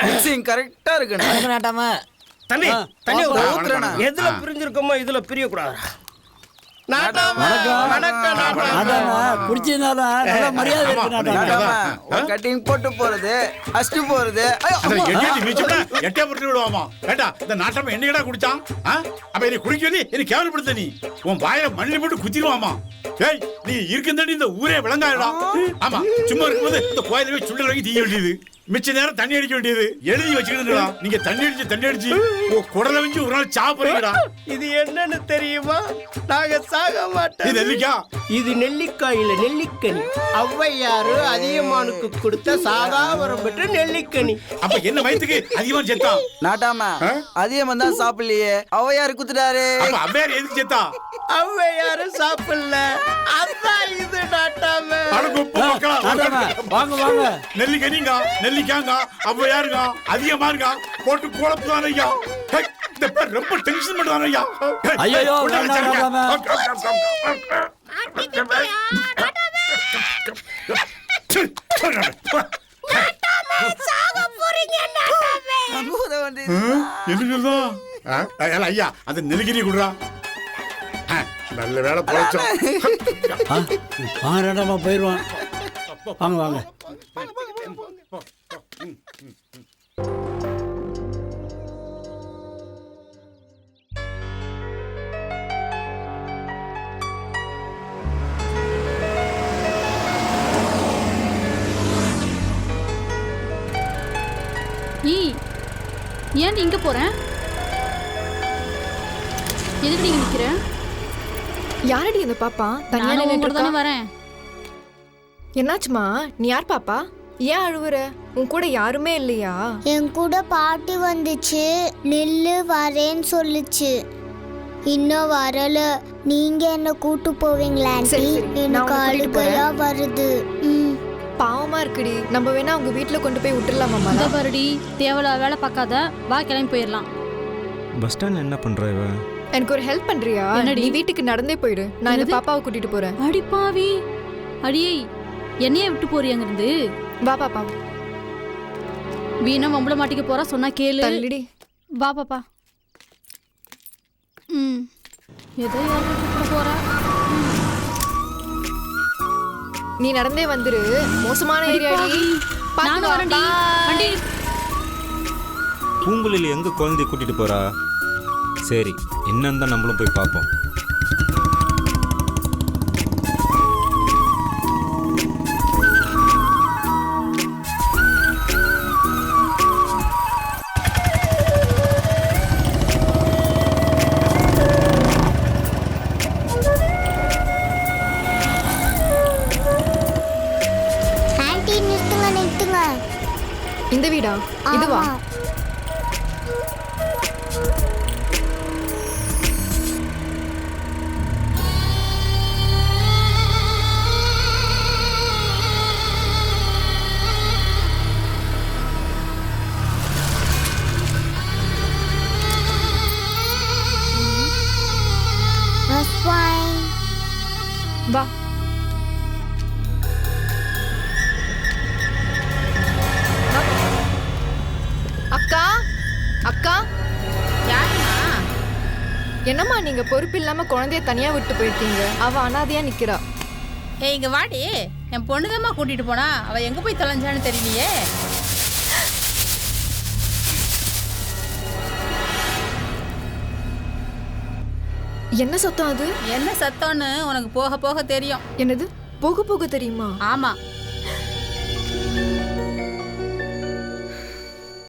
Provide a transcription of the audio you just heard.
Mixing கரெக்டா இருக்கு நாட்டாம. தண்ணி தண்ணி ஊத்துறேண்ணா. எதுல பிரிஞ்சிருக்கோமோ இதுல பிரியக்கூடாது. கட்டிங் போட்டு போறது அஸ்டு போறது எட்டே போட்டு விடுவாமா. கேட்டா இந்த நாட்டம் என்னடா குடிச்சான்? அப்ப என்ன குடிக்கிறது என்ன கேவலப்படுத்த நீ? உன் வாயில மண்ணி போட்டு குத்திடுவாமா. ஏய் நீ இருக்குந்தாடி இந்த ஊரே விளங்காடா. ஆமா சும்மா இருக்கும்போது இந்த கோயில போய் சுண்டல் வாங்கி தீய வேண்டியது, மிச்ச நேரம் தண்ணி அடிக்க வேண்டியது. எழுதி வச்சுக்கிட்டுங்களா நீங்க தண்ணி அடிச்சு குடலை வச்சு ஒரு நாள் சாப்பிடுறீங்கடா. இது என்னன்னு தெரியுமா? நாங்க சாக மாட்டோம். இது நெல்லிக்காய். இது நெல்லிக்காயில நெல்லிக்கனி. ஔவையாரு அதியமானுக்கு கொடுத்த சாகாவரம் பெற்ற நெல்லிக்கனி. அப்ப என்ன வயிற்றுக்கு அதிகமா செத்தா? நாட்டாம அதிகமா தான் சாப்பிடலையே, ஔவையாரு குத்துட்டாரு. அப்ப ஔவையார் எதுக்கு செத்தா? ஔவையாரு சாப்பிடல, அதான் இது நாட்டாம. வாங்க வாங்க. நெல்லிக்கனிங்க நெல்லிக்காங்க ஔவையாருங்க அதிகமா இருக்கா போட்டு குழப்புதானையா. இந்த பேர் ரொம்ப டென்ஷன் பண்ணுவானையா. ஐயோ என்ன ஐயா அந்த நெல்லிக்கனி குடுறா. நல்ல வேலை போச்சோம். போயிருவான். வாங்க வாங்க. ஏன் இங்க போறேன்? எதுக்கு நீங்க நிக்கிற? யாரடி இந்த பாப்பா? தனியா நின்னுட்டு வரேன். என்னாச்சுமா? நீ யார் பாப்பா? ஏன் அழுவுற? உன் கூட யாருமே இல்லையா? என் கூட பாட்டி வந்துச்சு, நில்லு வரேன்னு சொல்லுச்சு. இன்னும் வரல. நீங்க என்ன கூட்டு போவீங்களா? எனக்கு அழுகையா வருது. பாவமா இருக்குடி. நம்ம வேணா அவங்க வீட்டுல கொண்டு போய் விட்டுறலாமா? பாருடி, தேவலா வேலை பார்க்காத, வா கிளம்பி போயிடலாம். பஸ் ஸ்டாண்ட் என்ன பண்ற இவ? எனக்கு ஒரு ஹெல்ப் பண்றியா? நீ வீட்டுக்கு நடந்தே போயிடு, நான் இந்த பாப்பாவை கூட்டிட்டு போறேன். அடி பாவி, அடியே என்னையே விட்டு போறியாங்க இருந்து? வா பாப்பா. வீணா மம்பள மாட்டிக்க போறா, சொன்னா கேளு. தள்ளிடி. வா பாப்பா. ஏதோ போறா. நீ நடந்தே வந்துரு. மோசமான ஏரியாடி. நானும் வரேன்டி. வண்டி பூங்குழலி எங்க குழந்தைய கூட்டிட்டு போறா? சரி, என்னன்னு தான் நம்மளும் போய் பார்ப்போம். இந்த வீடா? இதுவா? வா. அக்கா, அக்கா. என்னம்மா நீங்க பொறுப்பு இல்லாம குழந்தைய தனியா விட்டு போயிருக்கீங்க? அவ அனாதையா நிக்கிறா. ஏய் இங்க வாடி, என் பொண்ணுதாம்மா கூட்டிட்டு போனா. அவ எங்க போய் தொலைஞ்சான்னு தெரியலையே. என்ன சத்தம் அது? என்ன சத்தம்னு உனக்கு போக போக தெரியும். என்னது போக போக தெரியுமா? ஆமா.